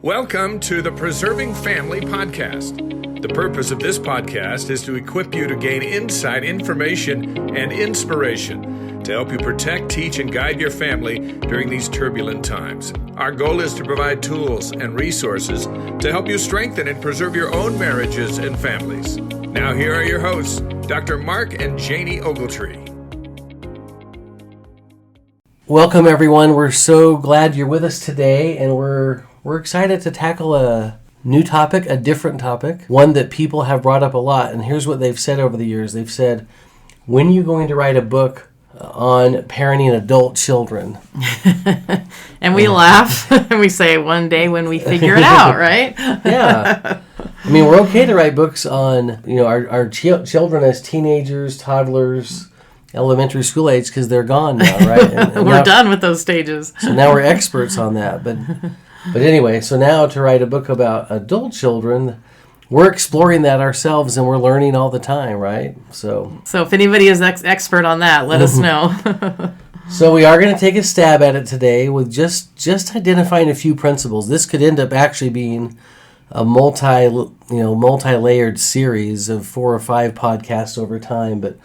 Welcome to the Preserving Family Podcast. The purpose of this podcast is to equip you to gain insight, information, and inspiration to help you protect, teach, and guide your family during these turbulent times. Our goal is to provide tools and resources to help you strengthen and preserve your own marriages and families. Now here are your hosts, Dr. Mark and Janie Ogletree. Welcome, everyone. We're so glad you're with us today, and we're excited to tackle a new topic, a different topic, one that people have brought up a lot. And here's what they've said over the years. They've said, when are you going to write a book on parenting adult children? And we laugh, and we say, one day when we figure it out, right? Yeah. I mean, we're okay to write books on, our children as teenagers, toddlers, elementary school age, because they're gone now, right? And we're done with those stages. So now we're experts on that. But anyway, so now to write a book about adult children, we're exploring that ourselves, and we're learning all the time, right? So if anybody is expert on that, let us know. So we are going to take a stab at it today with just identifying a few principles. This could end up actually being a multi-layered series of 4 or 5 podcasts over time, but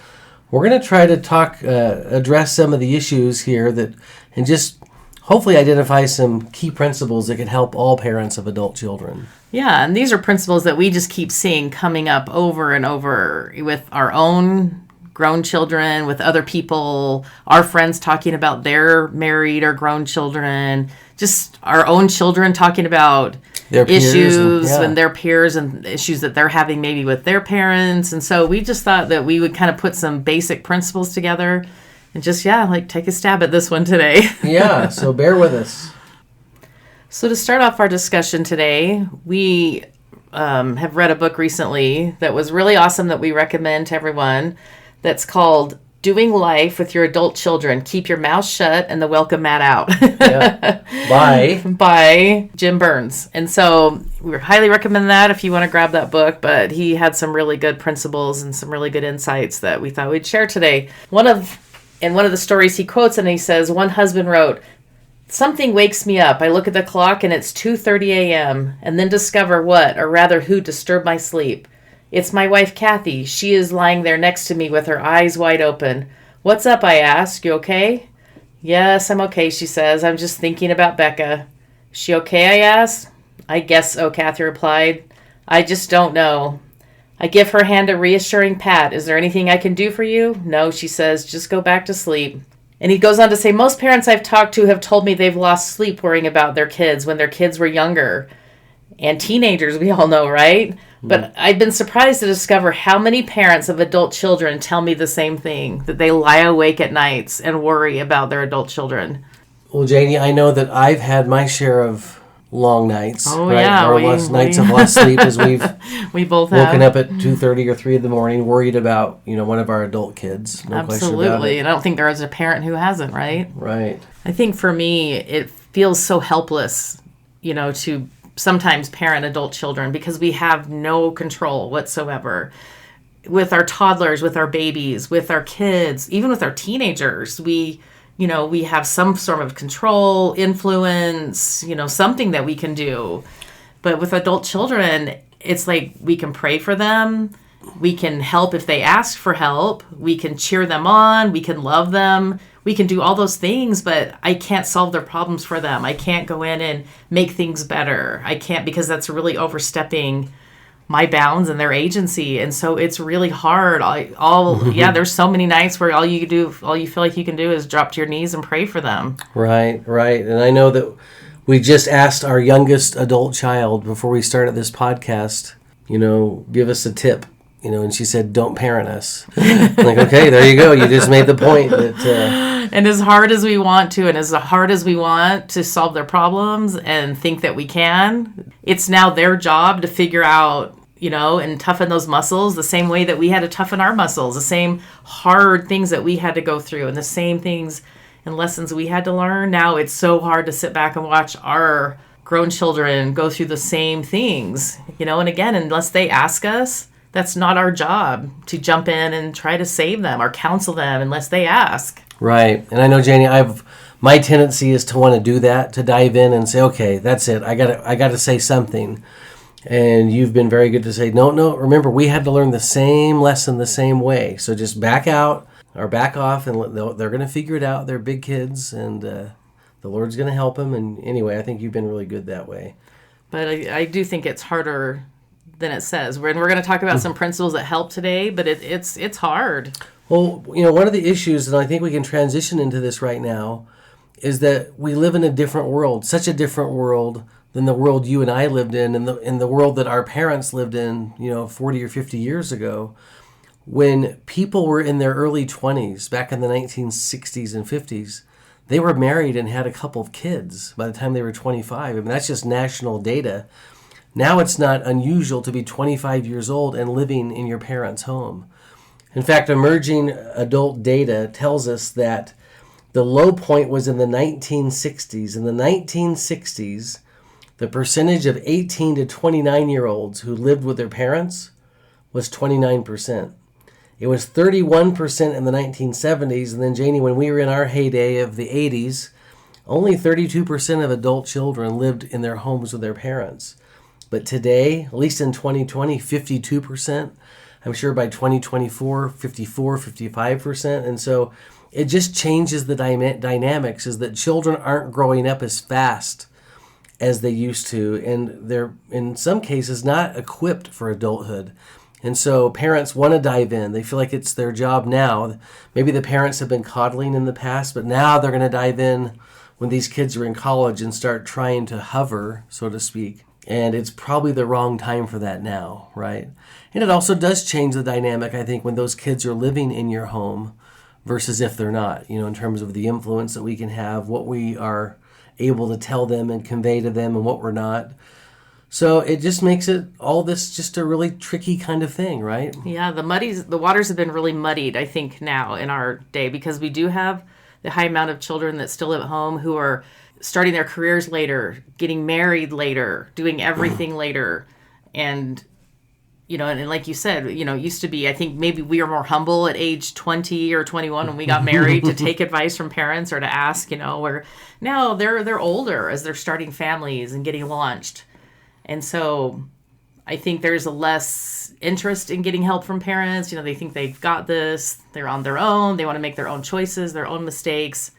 we're going to try to address some of the issues here and just hopefully identify some key principles that can help all parents of adult children. Yeah, and these are principles that we just keep seeing coming up over and over with our own grown children, with other people, our friends talking about their married or grown children, just our own children talking about their issues and their peers and issues that they're having maybe with their parents. And so we just thought that we would kind of put some basic principles together and just, take a stab at this one today. Yeah, so bear with us. So to start off our discussion today, we have read a book recently that was really awesome that we recommend to everyone that's called Doing Life with Your Adult Children. Keep Your Mouth Shut and the Welcome Mat Out. Yeah. By Jim Burns. And so we highly recommend that if you want to grab that book, but he had some really good principles and some really good insights that we thought we'd share today. One of the stories he quotes, and he says, one husband wrote, "Something wakes me up. I look at the clock and it's 2:30 a.m. and then discover what, or rather who, disturbed my sleep. It's my wife, Kathy. She is lying there next to me with her eyes wide open. What's up, I ask. You okay? Yes, I'm okay, she says. I'm just thinking about Becca. She okay, I ask. I guess so, Kathy replied. I just don't know. I give her hand a reassuring pat. Is there anything I can do for you? No, she says. Just go back to sleep. And he goes on to say, most parents I've talked to have told me they've lost sleep worrying about their kids when their kids were younger. And teenagers, we all know, right? But I've been surprised to discover how many parents of adult children tell me the same thing, that they lie awake at nights and worry about their adult children. Well, Janie, I know that I've had my share of long nights. Oh, right? yeah. Or nights of lost sleep as we've we both woken up at 2:30 or 3 in the morning worried about, one of our adult kids. No question about it. Absolutely. And I don't think there is a parent who hasn't, right? Right. I think for me, it feels so helpless, to sometimes parent adult children because we have no control whatsoever. With our toddlers, with our babies, with our kids, even with our teenagers, we have some sort of control, influence, something that we can do. But with adult children, it's like we can pray for them. We can help if they ask for help. We can cheer them on. We can love them. We can do all those things, but I can't solve their problems for them. I can't go in and make things better. I can't, because that's really overstepping my bounds and their agency. And so it's really hard. There's so many nights where all you feel like you can do is drop to your knees and pray for them. Right. And I know that we just asked our youngest adult child before we started this podcast, give us a tip. And she said, don't parent us. I'm like, okay, there you go. You just made the point that... And as hard as we want to, and as hard as we want to solve their problems and think that we can, it's now their job to figure out, and toughen those muscles the same way that we had to toughen our muscles, the same hard things that we had to go through, and the same things and lessons we had to learn. Now it's so hard to sit back and watch our grown children go through the same things, and again, unless they ask us, that's not our job to jump in and try to save them or counsel them unless they ask. Right. And I know, Janie, my tendency is to want to do that, to dive in and say, okay, that's it. I gotta say something. And you've been very good to say, no, remember, we had to learn the same lesson the same way. So just back out or back off, and they're going to figure it out. They're big kids, and the Lord's going to help them. And anyway, I think you've been really good that way. But I do think it's harder than it says. We're going to talk about some principles that help today, but it's hard. Well, one of the issues, and I think we can transition into this right now, is that we live in a different world, such a different world than the world you and I lived in, and the world that our parents lived in, 40 or 50 years ago, when people were in their early 20s, back in the 1960s and 50s, they were married and had a couple of kids by the time they were 25. I mean, that's just national data. Now it's not unusual to be 25 years old and living in your parents' home. In fact, emerging adult data tells us that the low point was in the 1960s. In the 1960s, the percentage of 18 to 29-year-olds who lived with their parents was 29%. It was 31% in the 1970s, and then, Janie, when we were in our heyday of the 80s, only 32% of adult children lived in their homes with their parents. But today, at least in 2020, 52%. I'm sure by 2024, 54, 55%. And so it just changes the dynamics, is that children aren't growing up as fast as they used to, and they're in some cases not equipped for adulthood. And so parents want to dive in. They feel like it's their job now. Maybe the parents have been coddling in the past, but now they're going to dive in when these kids are in college and start trying to hover, so to speak. And it's probably the wrong time for that now, right? And it also does change the dynamic, I think, when those kids are living in your home versus if they're not, in terms of the influence that we can have, what we are able to tell them and convey to them and what we're not. So it just makes it all this just a really tricky kind of thing, right? Yeah, the waters have been really muddied, I think, now in our day, because we do have the high amount of children that still live at home who are starting their careers later, getting married later, doing everything later. And, and like you said, it used to be, I think maybe we were more humble at age 20 or 21 when we got married to take advice from parents or to ask, where now they're older as they're starting families and getting launched. And so I think there's a less interest in getting help from parents. They think they've got this, they're on their own, they want to make their own choices, their own mistakes.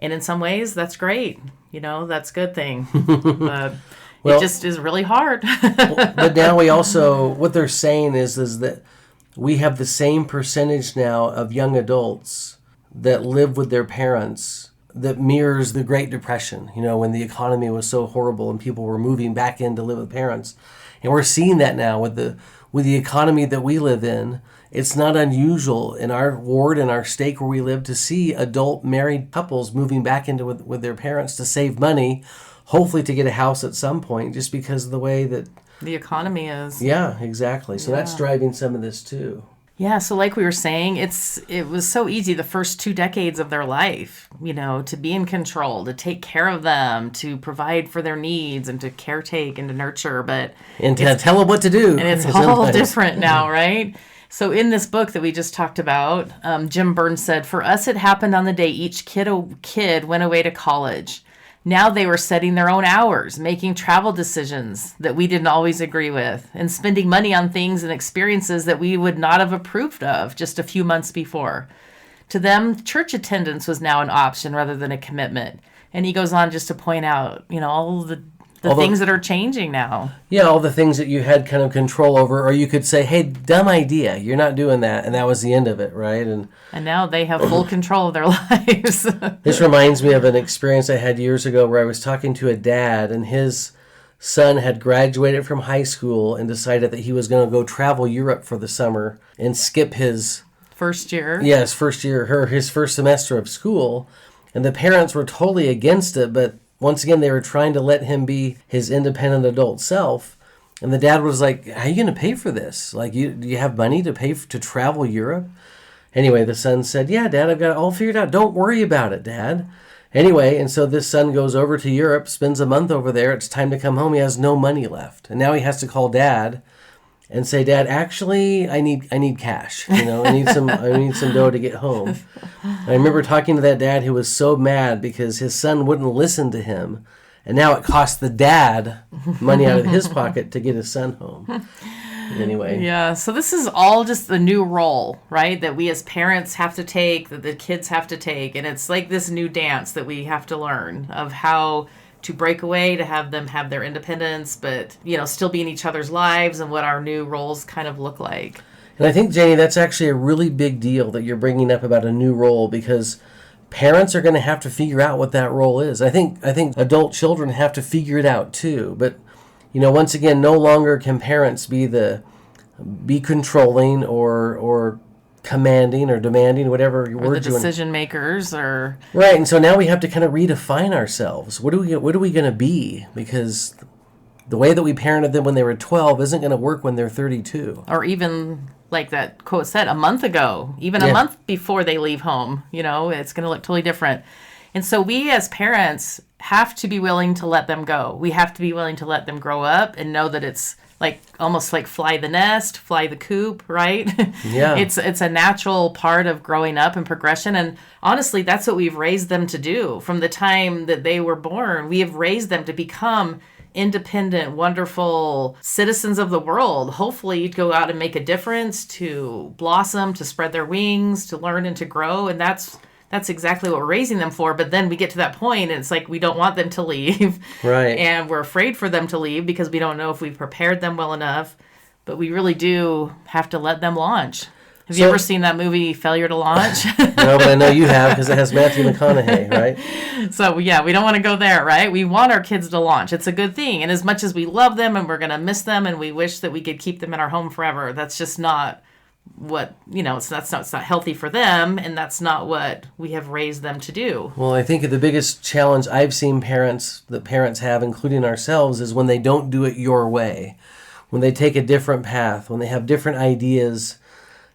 And in some ways, that's great. That's a good thing. But it just is really hard. But now we also, what they're saying is that we have the same percentage now of young adults that live with their parents that mirrors the Great Depression, when the economy was so horrible and people were moving back in to live with parents. And we're seeing that now with the economy that we live in. It's not unusual in our ward, in our state where we live, to see adult married couples moving back into with their parents to save money, hopefully to get a house at some point, just because of the way that the economy is. Yeah, exactly. So that's driving some of this too. Yeah, so like we were saying, it was so easy the first 2 decades of their life, to be in control, to take care of them, to provide for their needs, and to caretake and to nurture. And to tell them what to do. And it's all different now, right? So in this book that we just talked about, Jim Burns said, "For us, it happened on the day each kid went away to college. Now they were setting their own hours, making travel decisions that we didn't always agree with, and spending money on things and experiences that we would not have approved of just a few months before. To them, church attendance was now an option rather than a commitment." And he goes on just to point out, all the things that are changing now. Yeah, all the things that you had kind of control over, or you could say, hey, dumb idea, you're not doing that, and that was the end of it, right? And now they have full control of their lives. This reminds me of an experience I had years ago where I was talking to a dad, and his son had graduated from high school and decided that he was going to go travel Europe for the summer and skip his first year. Yes, first year, his first semester of school. And the parents were totally against it, but once again, they were trying to let him be his independent adult self. And the dad was like, how are you going to pay for this? Like, do you have money to pay to travel Europe? Anyway, the son said, yeah, Dad, I've got it all figured out. Don't worry about it, Dad. Anyway, and so this son goes over to Europe, spends a month over there. It's time to come home. He has no money left. And now he has to call Dad and say, Dad, actually, I need cash. I need some dough to get home. I remember talking to that dad who was so mad because his son wouldn't listen to him, and now it cost the dad money out of his pocket to get his son home. Anyway. Yeah, so this is all just the new role, right, that we as parents have to take, that the kids have to take, and it's like this new dance that we have to learn of how to break away, to have them have their independence, but, still be in each other's lives and what our new roles kind of look like. And I think, Janie, that's actually a really big deal that you're bringing up about a new role, because parents are going to have to figure out what that role is. I think adult children have to figure it out too. But, once again, no longer can parents be controlling or commanding or demanding, whatever word you want. The decision makers, or right. And so now we have to kind of redefine ourselves. What are we going to be? Because the way that we parented them when they were 12 isn't going to work when they're 32. Or even, like that quote said, a month ago, even a month before they leave home, it's going to look totally different. And so we as parents have to be willing to let them go. We have to be willing to let them grow up and know that it's almost like fly the nest, fly the coop, right? Yeah. It's a natural part of growing up and progression. And honestly, that's what we've raised them to do. From the time that they were born, we have raised them to become independent, wonderful citizens of the world. Hopefully you'd go out and make a difference, to blossom, to spread their wings, to learn and to grow. And that's exactly what we're raising them for. But then we get to that point and it's like we don't want them to leave. Right. And we're afraid for them to leave because we don't know if we've prepared them well enough. But we really do have to let them launch. Have you ever seen that movie, Failure to Launch? No, but I know you have, because it has Matthew McConaughey, right? So, yeah, we don't want to go there, right? We want our kids to launch. It's a good thing. And as much as we love them and we're going to miss them and we wish that we could keep them in our home forever, that's just not what, it's not healthy for them, and that's not what we have raised them to do. Well, I think the biggest challenge I've seen parents have, including ourselves, is when they don't do it your way, when they take a different path, when they have different ideas.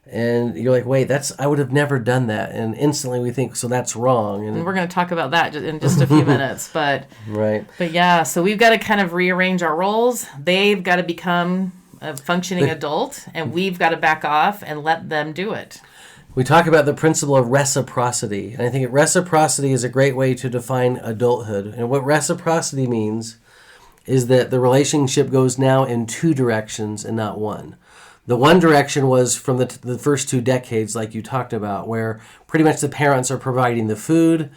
And you're like, wait, I would have never done that. And instantly we think, so that's wrong. And we're going to talk about that in just a few minutes. But right. But yeah, so we've got to kind of rearrange our roles. They've got to become a functioning adult, and we've got to back off and let them do it. We talk about the principle of reciprocity. And I think reciprocity is a great way to define adulthood. And what reciprocity means is that the relationship goes now in two directions and not one. The one direction was from the first 2 decades, like you talked about, where pretty much the parents are providing the food,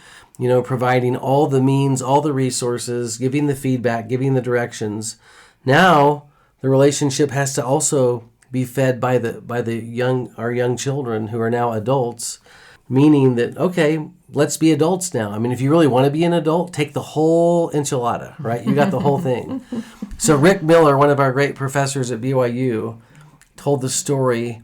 providing all the means, all the resources, giving the feedback, giving the directions. Now, the relationship has to also be fed by our young children who are now adults, meaning that, okay, let's be adults now. I mean, if you really want to be an adult, take the whole enchilada, right? You got the whole thing. So Rick Miller, one of our great professors at BYU, told the story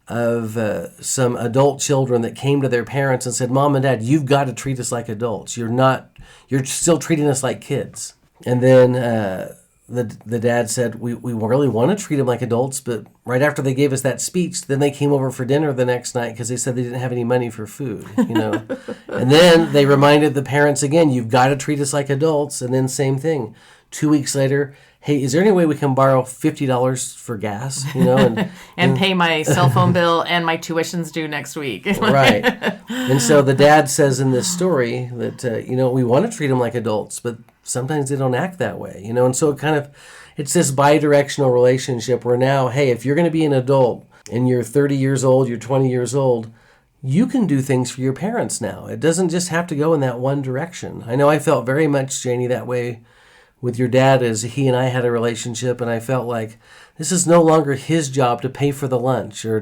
of some adult children that came to their parents and said, Mom and Dad, you've got to treat us like adults. You're still treating us like kids. And then the dad said, we really want to treat them like adults, but right after they gave us that speech, then they came over for dinner the next night because they said they didn't have any money for food, And then they reminded the parents again, you've got to treat us like adults. And then same thing. 2 weeks later, hey, is there any way we can borrow $50 for gas? And pay my cell phone bill and my tuition's due next week. Right. And so the dad says in this story that, we want to treat them like adults, but sometimes they don't act that way, And so it's this bi-directional relationship where now, hey, if you're going to be an adult and you're 30 years old, you're 20 years old, you can do things for your parents now. It doesn't just have to go in that one direction. I know I felt very much, Janie, that way with your dad as he and I had a relationship, and I felt like this is no longer his job to pay for the lunch or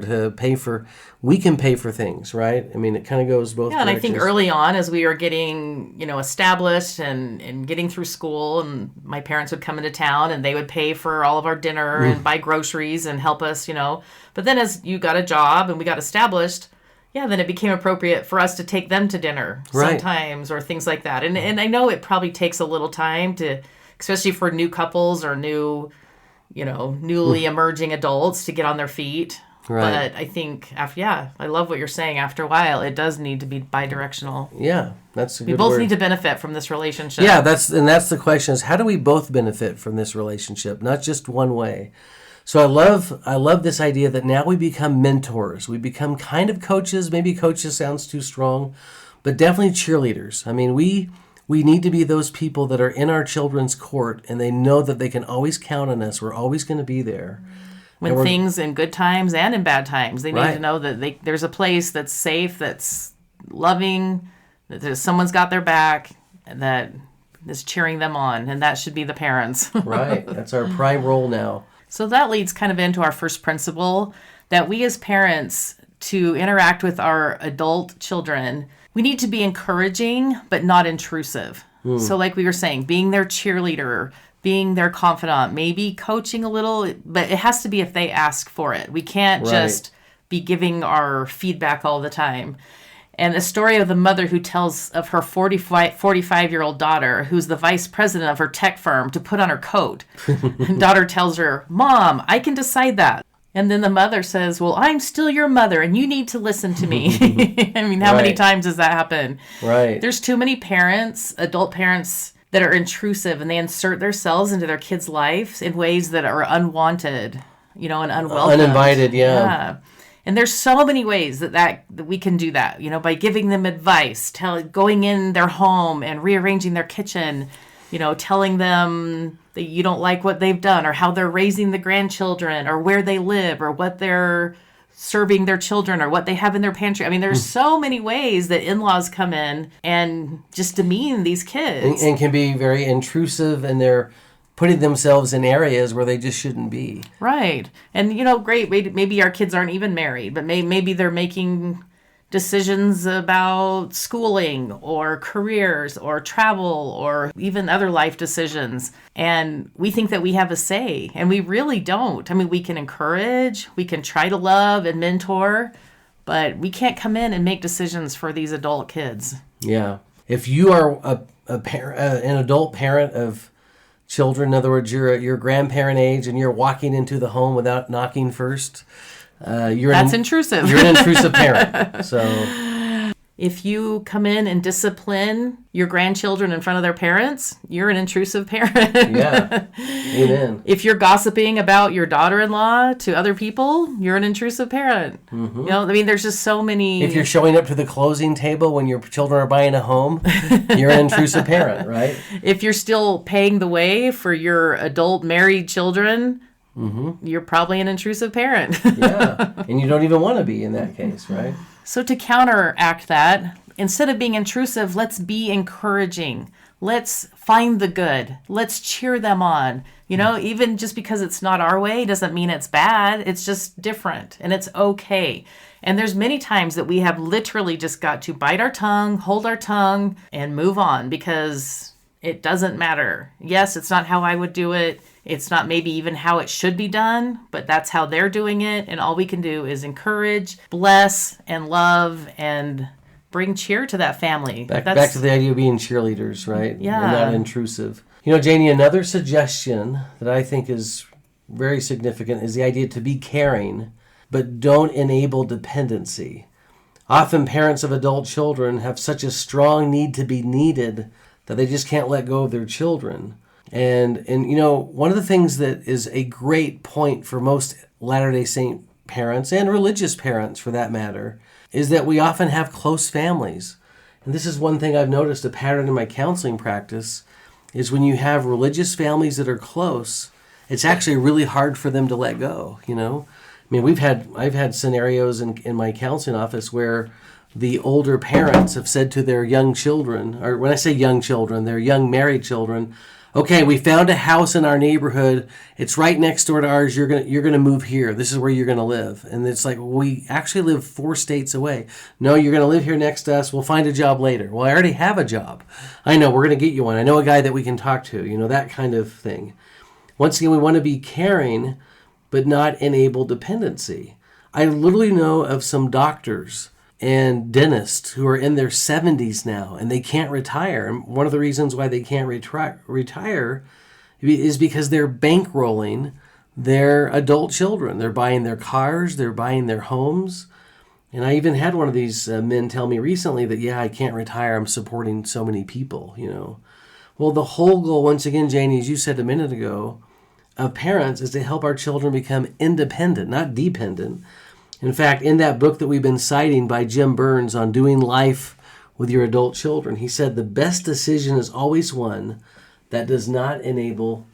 we can pay for things, right? I mean, it kind of goes both directions. And I think early on as we were getting, established and getting through school, and my parents would come into town and they would pay for all of our dinner and buy groceries and help us, But then as you got a job and we got established, then it became appropriate for us to take them to dinner sometimes or things like that. And I know it probably takes a little time to, especially for new couples or newly emerging adults, to get on their feet. Right. But I think, I love what you're saying. After a while, it does need to be bi-directional. Yeah, that's a good word. We both word. need to benefit from this relationship. Yeah, that's the question is, how do we both benefit from this relationship? Not just one way. So I love this idea that now we become mentors. We become kind of coaches. Maybe coaches sounds too strong, but definitely cheerleaders. I mean, we need to be those people that are in our children's court, and they know that they can always count on us. We're always going to be there. When things in good times and in bad times, they need Right. to know that there's a place that's safe, that's loving, that someone's got their back, and that is cheering them on, and that should be the parents. Right. That's our prime role now. So that leads kind of into our first principle, that we as parents, to interact with our adult children, we need to be encouraging, but not intrusive. So like we were saying, being their cheerleader, being their confidant, maybe coaching a little, but it has to be if they ask for it. We can't just be giving our feedback all the time. And the story of the mother who tells of her 45-year-old daughter, who's the vice president of her tech firm, to put on her coat. And daughter tells her, "Mom, I can decide that." And then the mother says, "Well, I'm still your mother, and you need to listen to me." I mean, how many times does that happen? Right. There's too many parents, adult parents, that are intrusive, and they insert themselves into their kids' lives in ways that are unwanted, and unwelcome. Uninvited, yeah. And there's so many ways that we can do that, by giving them advice, going in their home and rearranging their kitchen, telling them that you don't like what they've done, or how they're raising the grandchildren, or where they live, or what they're serving their children, or what they have in their pantry. I mean, there's so many ways that in-laws come in and just demean these kids. And can be very intrusive, and they're putting themselves in areas where they just shouldn't be. Right. And, great, maybe our kids aren't even married, but maybe they're making decisions about schooling or careers or travel or even other life decisions. And we think that we have a say, and we really don't. I mean, we can encourage, we can try to love and mentor, but we can't come in and make decisions for these adult kids. Yeah. If you are an adult parent of children, in other words, you're grandparent age and you're walking into the home without knocking first, that's intrusive. You're an intrusive parent. So if you come in and discipline your grandchildren in front of their parents, you're an intrusive parent. Yeah. Amen. If you're gossiping about your daughter-in-law to other people, you're an intrusive parent. Mm-hmm. There's just so many. If you're showing up to the closing table when your children are buying a home, you're an intrusive parent, right? If you're still paying the way for your adult married children, you're probably an intrusive parent. Yeah. And you don't even want to be in that case, right? So to counteract that, instead of being intrusive, let's be encouraging. Let's find the good. Let's cheer them on. Even just because it's not our way doesn't mean it's bad. It's just different, and it's okay. And there's many times that we have literally just got to bite our tongue, hold our tongue, and move on, because it doesn't matter. Yes, it's not how I would do it. It's not maybe even how it should be done, but that's how they're doing it. And all we can do is encourage, bless, and love, and bring cheer to that family. Back to the idea of being cheerleaders, right? Yeah. And not intrusive. Janie, another suggestion that I think is very significant is the idea to be caring, but don't enable dependency. Often parents of adult children have such a strong need to be needed that they just can't let go of their children. And one of the things that is a great point for most Latter-day Saint parents, and religious parents for that matter, is that we often have close families. And this is one thing I've noticed, a pattern in my counseling practice, is when you have religious families that are close, it's actually really hard for them to let go, I've had scenarios in my counseling office where the older parents have said to their young children, or when I say young children, their young married children, okay, we found a house in our neighborhood. It's right next door to ours. You're gonna move here. This is where you're gonna live. And it's like, we actually live 4 states away. No, you're gonna live here next to us. We'll find a job later. Well, I already have a job. I know, we're gonna get you one. I know a guy that we can talk to. That kind of thing. Once again, we want to be caring, but not enable dependency. I literally know of some doctors and dentists who are in their 70s now, and they can't retire. And one of the reasons why they can't retire is because they're bankrolling their adult children. They're buying their cars, they're buying their homes. And I even had one of these men tell me recently that, yeah, I can't retire. I'm supporting so many people, Well, the whole goal, once again, Janie, as you said a minute ago, of parents is to help our children become independent, not dependent. In fact, in that book that we've been citing by Jim Burns on doing life with your adult children, he said the best decision is always one that does not enable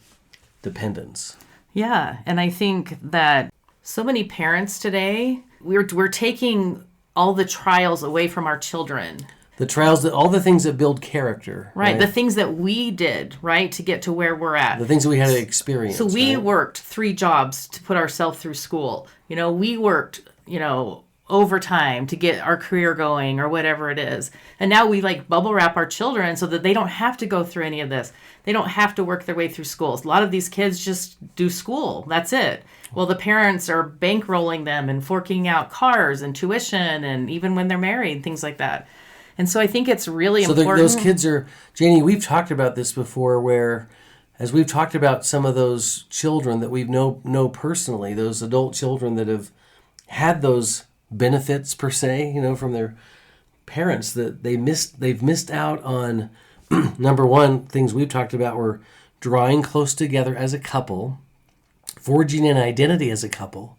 dependence. Yeah, and I think that so many parents today, we're taking all the trials away from our children. The trials, all the things that build character. Right, the things that we did, right, to get to where we're at. The things that we had to experience. So we worked 3 jobs to put ourselves through school. We worked, overtime to get our career going or whatever it is. And now we bubble wrap our children so that they don't have to go through any of this. They don't have to work their way through school. A lot of these kids just do school. That's it. Well, the parents are bankrolling them and forking out cars and tuition and even when they're married, things like that. And so I think it's really important. So those kids are, Janie, we've talked about this before where, as we've talked about some of those children that we know personally, those adult children that have had those benefits per se, from their parents, that they've missed out on, number one, things we've talked about were drawing close together as a couple, forging an identity as a couple.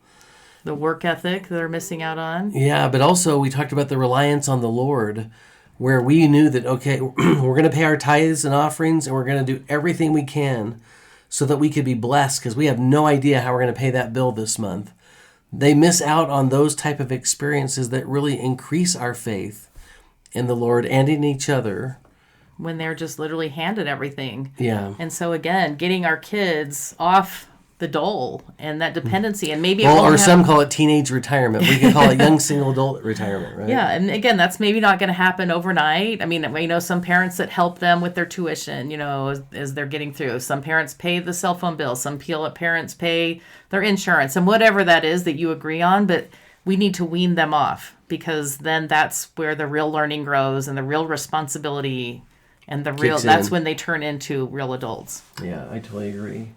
The work ethic they're missing out on. Yeah, but also we talked about the reliance on the Lord, where we knew that, okay, we're going to pay our tithes and offerings and we're going to do everything we can so that we could be blessed because we have no idea how we're going to pay that bill this month. They miss out on those type of experiences that really increase our faith in the Lord and in each other. When they're just literally handed everything. Yeah. And so again, getting our kids off the dole and that dependency, and maybe some call it teenage retirement. We can call it young single adult retirement, right? Yeah, and again, that's maybe not going to happen overnight. I mean, we know some parents that help them with their tuition, as they're getting through. Some parents pay the cell phone bill. Some parents pay their insurance, and whatever that is that you agree on. But we need to wean them off because then that's where the real learning grows and the real responsibility and that's when they turn into real adults. Yeah, I totally agree.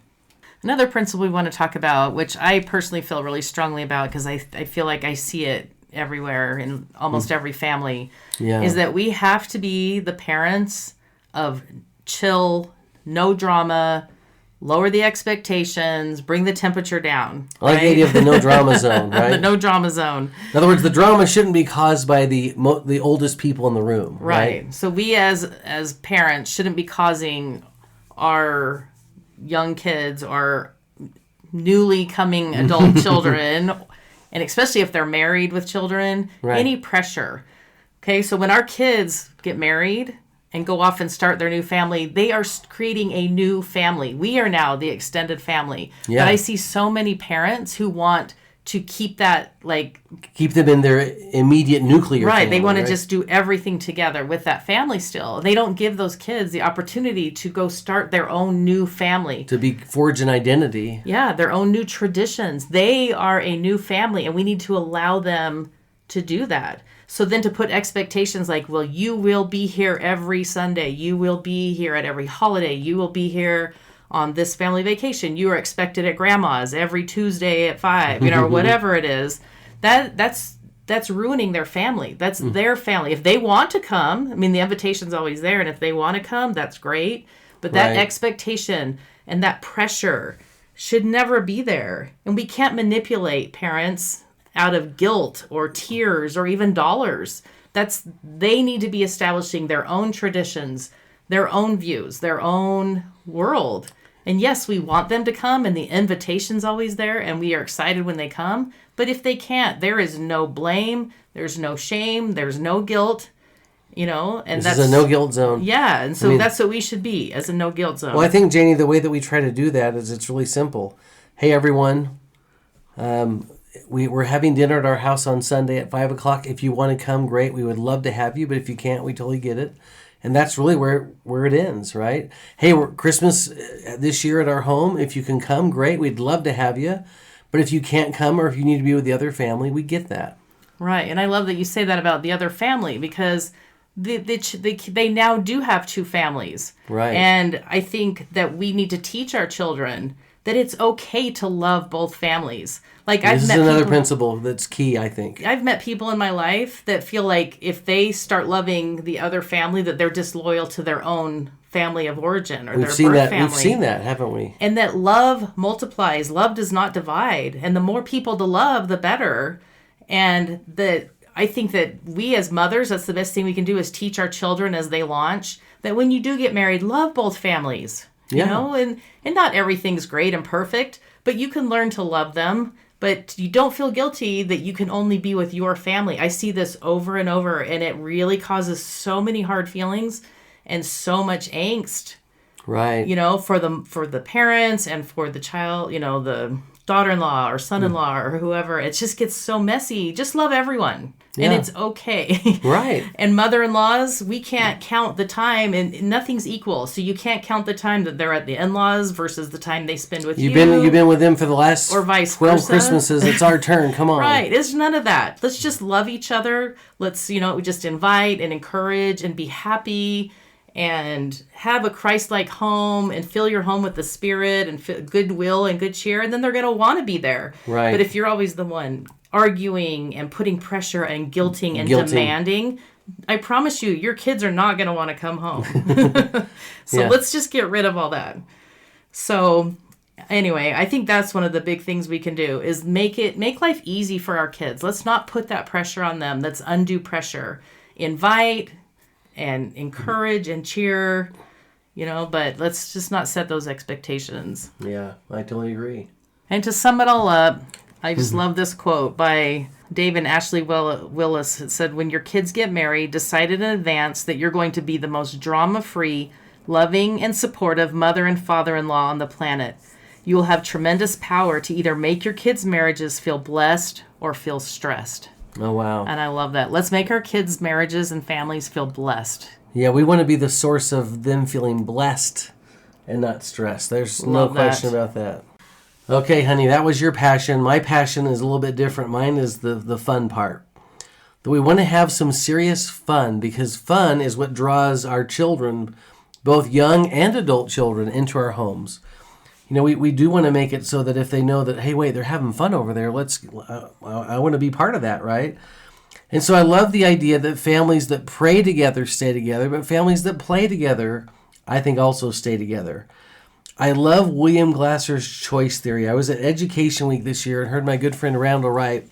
Another principle we want to talk about, which I personally feel really strongly about because I feel like I see it everywhere in almost every family, is that we have to be the parents of chill, no drama, lower the expectations, bring the temperature down. I like the idea of the no drama zone, right? The no drama zone. In other words, the drama shouldn't be caused by the oldest people in the room, right? So we as parents shouldn't be causing our young kids or newly coming adult children, and especially if they're married with children, any pressure. Okay, so when our kids get married and go off and start their new family, they are creating a new family. We are now the extended family. Yeah. But I see so many parents who want to keep that, keep them in their immediate nuclear family, they want to just do everything together with that family still. They don't give those kids the opportunity to go start their own new family. To forge an identity. Yeah, their own new traditions. They are a new family, and we need to allow them to do that. So then to put expectations well, you will be here every Sunday. You will be here at every holiday. You will be here on this family vacation. You are expected at grandma's every Tuesday at 5, or whatever it is. That's ruining their family. That's their family. If they want to come, the invitation's always there, and if they want to come, that's great. But that expectation and that pressure should never be there. And we can't manipulate parents out of guilt or tears or even dollars. They need to be establishing their own traditions, their own views, their own world. And yes, we want them to come, and the invitation's always there, and we are excited when they come. But if they can't, there is no blame, there's no shame, there's no guilt, and this is a no-guilt zone. Yeah, and so that's what we should be, as a no-guilt zone. Well, I think, Janie, the way that we try to do that is it's really simple. Hey, everyone, we're having dinner at our house on Sunday at 5 o'clock. If you want to come, great. We would love to have you, but if you can't, we totally get it. And that's really where it ends, right? Hey, we're Christmas this year at our home. If you can come, great. We'd love to have you. But if you can't come or if you need to be with the other family, we get that. Right. And I love that you say that about the other family because they now do have 2 families. Right. And I think that we need to teach our children that it's okay to love both families. Like This is another principle that's key, I think. I've met people in my life that feel like if they start loving the other family, that they're disloyal to their own family of origin or their birth family. We've seen that, haven't we? And that love multiplies. Love does not divide. And the more people to love, the better. And that I think that we as mothers, that's the best thing we can do is teach our children as they launch that when you do get married, love both families. You know, and not everything's great and perfect, but you can learn to love them. But you don't feel guilty that you can only be with your family. I see this over and over, and it really causes so many hard feelings and so much angst. Right. You know, for the parents and for the child, you know, the daughter-in-law or son-in-law or whoever. It just gets so messy. Just love everyone. And it's okay. Right. And mother-in-laws, we can't count the time, and nothing's equal. So you can't count the time that they're at the in-laws versus the time they spend with you. You've been with them for the last or vice 12 versa. Christmases. It's our turn. Come on. Right. It's none of that. Let's just love each other. Let's, just invite and encourage and be happy and have a Christ-like home and fill your home with the Spirit and goodwill and good cheer, and then they're going to want to be there. Right. But if you're always the one arguing and putting pressure and guilting and demanding, I promise you, your kids are not going to want to come home. So let's just get rid of all that. So anyway, I think that's one of the big things we can do is make life easy for our kids. Let's not put that pressure on them. That's undue pressure. Invite and encourage and cheer, but let's just not set those expectations. Yeah, I totally agree. And to sum it all up, I just love this quote by Dave and Ashley Willis. It said, when your kids get married, decide in advance that you're going to be the most drama-free, loving, and supportive mother and father-in-law on the planet. You will have tremendous power to either make your kids' marriages feel blessed or feel stressed. Oh, wow. And I love that. Let's make our kids' marriages and families feel blessed. Yeah, we want to be the source of them feeling blessed and not stressed. There's no question about that. Okay, honey, that was your passion. My passion is a little bit different. Mine is the fun part. That we want to have some serious fun because fun is what draws our children, both young and adult children, into our homes. We do want to make it so that if they know that, hey, wait, they're having fun over there, I want to be part of that, right? And so I love the idea that families that pray together stay together, but families that play together, I think, also stay together. I love William Glasser's choice theory. I was at Education Week this year and heard my good friend Randall Wright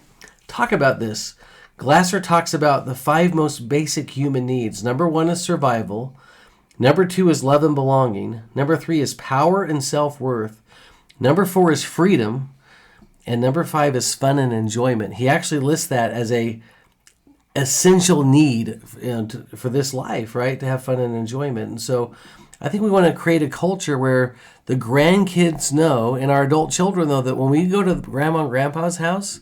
talk about this. Glasser talks about the 5 most basic human needs. Number 1 is survival. Number 2 is love and belonging. Number 3 is power and self-worth. Number 4 is freedom. And number 5 is fun and enjoyment. He actually lists that as a essential need for this life, right? To have fun and enjoyment. And so I think we want to create a culture where the grandkids know, and our adult children know, that when we go to Grandma and Grandpa's house,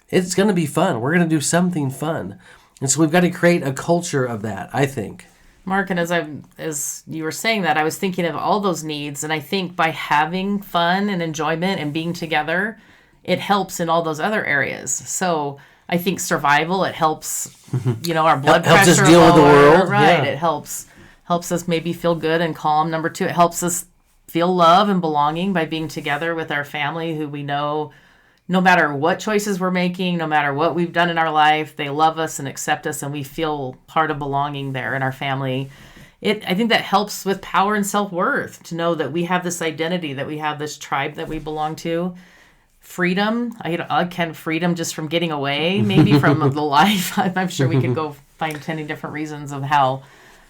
it's going to be fun. We're going to do something fun. And so we've got to create a culture of that, I think. Mark, and as you were saying that, I was thinking of all those needs, and I think by having fun and enjoyment and being together, it helps in all those other areas. So I think survival, it helps, our blood pressure. Helps us deal with the world. Right, Yeah. It helps us maybe feel good and calm. Number 2, it helps us feel love and belonging by being together with our family who we know, no matter what choices we're making, no matter what we've done in our life, they love us and accept us, and we feel part of belonging there in our family. I think that helps with power and self-worth to know that we have this identity, that we have this tribe that we belong to. Freedom, freedom just from getting away, maybe from the life. I'm sure we could go find 10 different reasons of how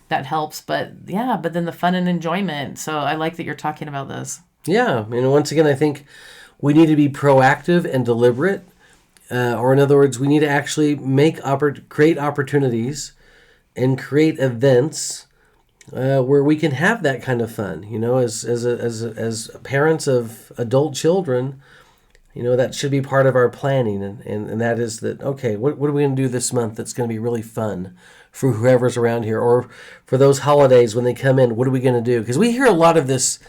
that helps. But then the fun and enjoyment. So I like that you're talking about this. Yeah, once again, I think we need to be proactive and deliberate, or in other words, we need to actually create opportunities and create events where we can have that kind of fun. As parents of adult children, that should be part of our planning, and that is that, okay, what are we going to do this month that's going to be really fun for whoever's around here, or for those holidays when they come in, what are we going to do? Because we hear a lot of this.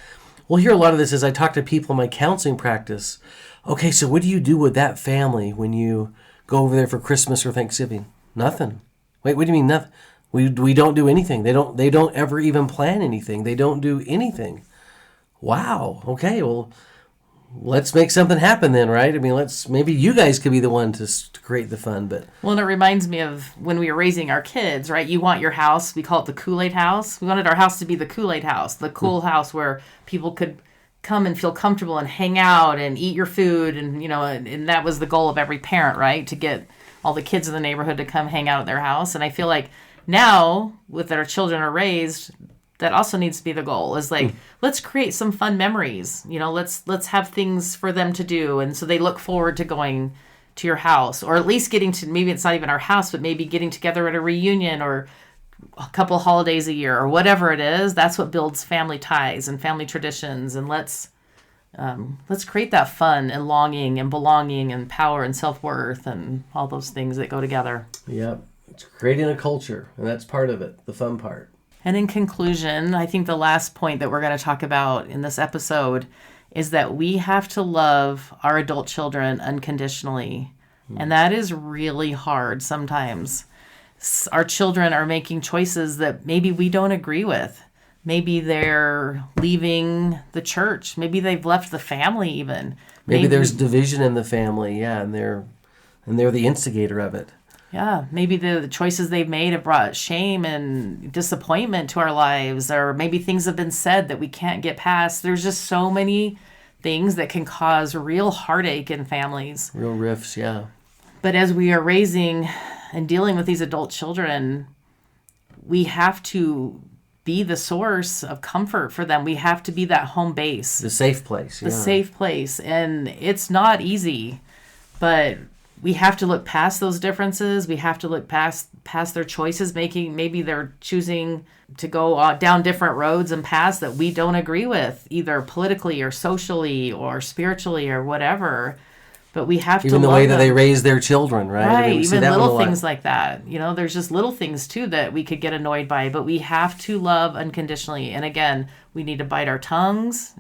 We'll hear a lot of this as I talk to people in my counseling practice. Okay, so what do you do with that family when you go over there for Christmas or Thanksgiving? Nothing. Wait, what do you mean nothing? We don't do anything. They don't ever even plan anything. They don't do anything. Wow. Okay, well, let's make something happen then, right? I mean, maybe you guys could be the one to create the fun, but... Well, and it reminds me of when we were raising our kids, right? You want your house, we call it the Kool-Aid house. We wanted our house to be the Kool-Aid house, the cool house where people could come and feel comfortable and hang out and eat your food. And, and that was the goal of every parent, right? To get all the kids in the neighborhood to come hang out at their house. And I feel like now, with that our children are raised, that also needs to be the goal, is like, let's create some fun memories. Let's have things for them to do. And so they look forward to going to your house, or at least getting to, maybe it's not even our house, but maybe getting together at a reunion or a couple holidays a year or whatever it is. That's what builds family ties and family traditions. And let's create that fun and longing and belonging and power and self-worth and all those things that go together. Yep. It's creating a culture, and that's part of it, the fun part. And in conclusion, I think the last point that we're going to talk about in this episode is that we have to love our adult children unconditionally. And that is really hard sometimes. Our children are making choices that maybe we don't agree with. Maybe they're leaving the church. Maybe they've left the family even. Maybe there's division in the family, and they're the instigator of it. Yeah, maybe the choices they've made have brought shame and disappointment to our lives, or maybe things have been said that we can't get past. There's just so many things that can cause real heartache in families. Real rifts, yeah. But as we are raising and dealing with these adult children, we have to be the source of comfort for them. We have to be that home base. The safe place, The safe place. And it's not easy, but we have to look past those differences. We have to look past their choices, maybe they're choosing to go down different roads and paths that we don't agree with, either politically or socially or spiritually or whatever. But we have to love them. Even the way that they raise their children, right? Right, I mean, even little things like that. There's just little things too that we could get annoyed by, but we have to love unconditionally. And again, we need to bite our tongues.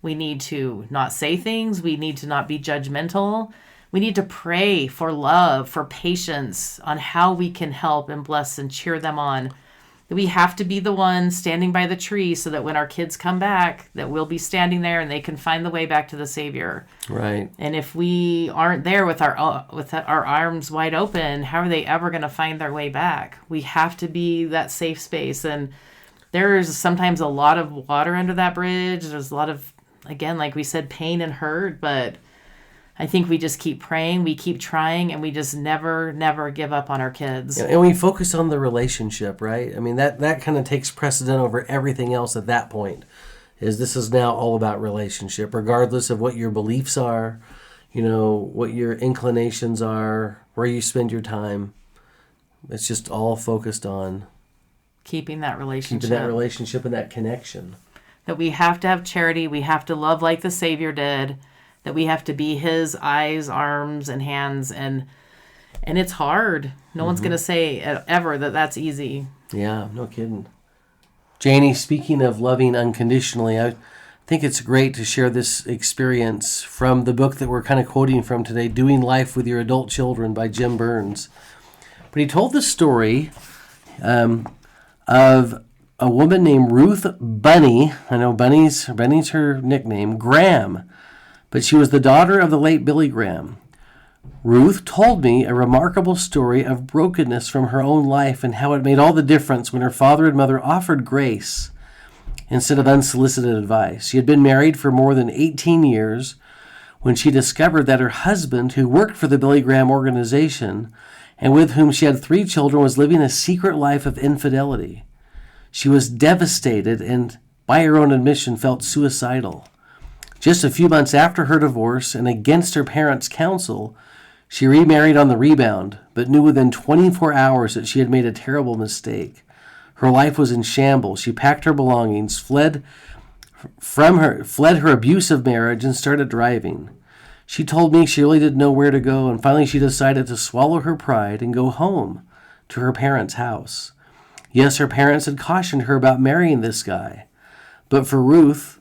We need to not say things. We need to not be judgmental. We need to pray for love, for patience, on how we can help and bless and cheer them on. We have to be the one standing by the tree so that when our kids come back, that we'll be standing there and they can find the way back to the Savior. Right. And if we aren't there with our arms wide open, how are they ever going to find their way back? We have to be that safe space. And there's sometimes a lot of water under that bridge. There's a lot of, again, like we said, pain and hurt, but I think we just keep praying, we keep trying, and we just never give up on our kids. And we focus on the relationship, right? I mean, that kind of takes precedent over everything else at that point. This is now all about relationship, regardless of what your beliefs are, what your inclinations are, where you spend your time. It's just all focused on keeping that relationship. And that connection. That we have to have charity, we have to love like the Savior did, that we have to be his eyes, arms, and hands, and it's hard. No one's going to say ever that that's easy. Yeah, no kidding. Janie, speaking of loving unconditionally, I think it's great to share this experience from the book that we're kind of quoting from today, Doing Life with Your Adult Children by Jim Burns. But he told the story of a woman named Ruth Bunny. I know Bunny's her nickname, Graham. But she was the daughter of the late Billy Graham. Ruth told me a remarkable story of brokenness from her own life and how it made all the difference when her father and mother offered grace instead of unsolicited advice. She had been married for more than 18 years when she discovered that her husband, who worked for the Billy Graham organization and with whom she had 3 children, was living a secret life of infidelity. She was devastated and, by her own admission, felt suicidal. Just a few months after her divorce, and against her parents' counsel, she remarried on the rebound, but knew within 24 hours that she had made a terrible mistake. Her life was in shambles. She packed her belongings, fled her abusive marriage, and started driving. She told me she really didn't know where to go, and finally she decided to swallow her pride and go home to her parents' house. Yes, her parents had cautioned her about marrying this guy, but for Ruth,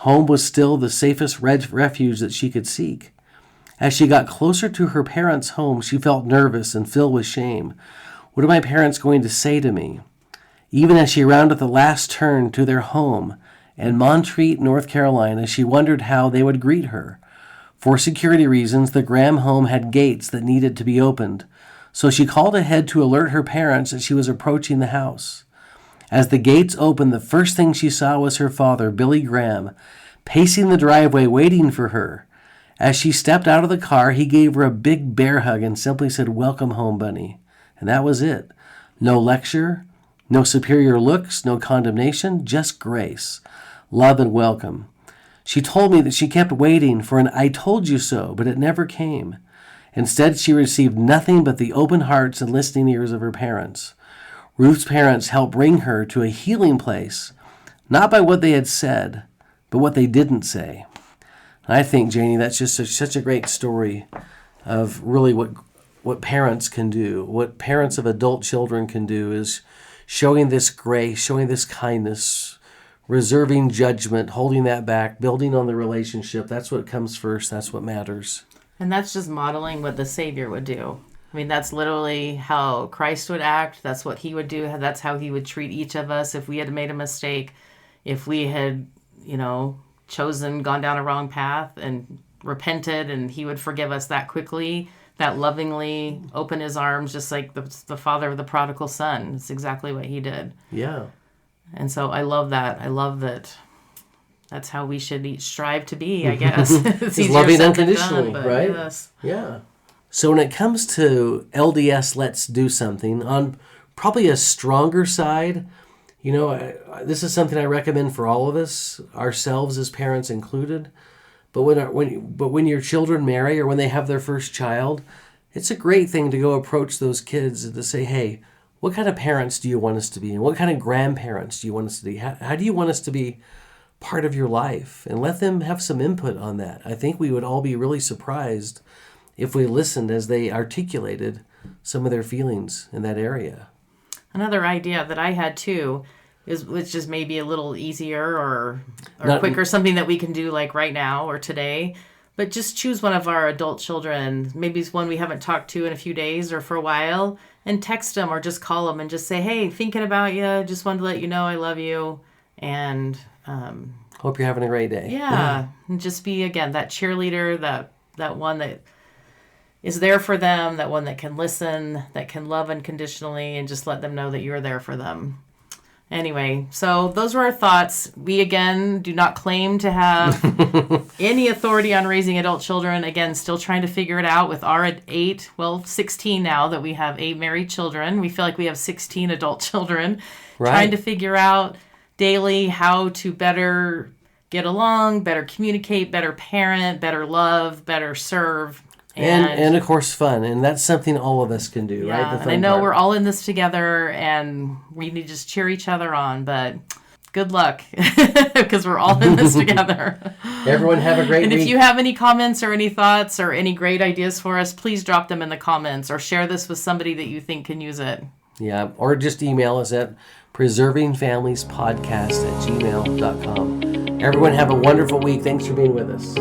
home was still the safest refuge that she could seek. As she got closer to her parents' home, she felt nervous and filled with shame. What are my parents going to say to me? Even as she rounded the last turn to their home, and Montreat, North Carolina, she wondered how they would greet her. For security reasons, the Graham home had gates that needed to be opened, so she called ahead to alert her parents that she was approaching the house. As the gates opened, the first thing she saw was her father, Billy Graham, pacing the driveway waiting for her. As she stepped out of the car, he gave her a big bear hug and simply said, "Welcome home, Bunny." And that was it. No lecture, no superior looks, no condemnation, just grace, love, and welcome. She told me that she kept waiting for an "I told you so," but it never came. Instead, she received nothing but the open hearts and listening ears of her parents. Ruth's parents helped bring her to a healing place, not by what they had said, but what they didn't say. And I think, Janie, that's just such a great story of really what parents can do. What parents of adult children can do is showing this grace, showing this kindness, reserving judgment, holding that back, building on the relationship. That's what comes first. That's what matters. And that's just modeling what the Savior would do. I mean, that's literally how Christ would act. That's what he would do. That's how he would treat each of us if we had made a mistake, if we had, gone down a wrong path and repented, and he would forgive us that quickly, that lovingly, open his arms, just like the father of the prodigal son. It's exactly what he did. Yeah. And so I love that. I love that. That's how we should each strive to be, I guess. It's loving unconditionally, right? Yes. Yeah. So when it comes to LDS, let's do something, on probably a stronger side, this is something I recommend for all of us, ourselves as parents included. But when your children marry or when they have their first child, it's a great thing to go approach those kids and to say, "Hey, what kind of parents do you want us to be? And what kind of grandparents do you want us to be? How do you want us to be part of your life?" And let them have some input on that. I think we would all be really surprised if we listened as they articulated some of their feelings in that area. Another idea that I had too which is maybe a little easier or quicker, something that we can do like right now or today. But just choose one of our adult children, maybe it's one we haven't talked to in a few days or for a while, and text them or just call them and just say, "Hey, thinking about you. Just wanted to let you know I love you. And hope you're having a great day." Yeah. And just be, again, that cheerleader, that one that is there for them, that one that can listen, that can love unconditionally, and just let them know that you're there for them. Anyway, so those were our thoughts. We, again, do not claim to have any authority on raising adult children. Again, still trying to figure it out with our 16 now that we have 8 married children. We feel like we have 16 adult children. Right. Trying to figure out daily how to better get along, better communicate, better parent, better love, better serve. And of course, fun. And that's something all of us can do, yeah, right? The fun and I know part. We're all in this together, and we need to just cheer each other on. But good luck, because we're all in this together. Everyone have a great week. And if you have any comments or any thoughts or any great ideas for us, please drop them in the comments or share this with somebody that you think can use it. Yeah, or just email us at preservingfamiliespodcast@gmail.com. Everyone have a wonderful week. Thanks for being with us.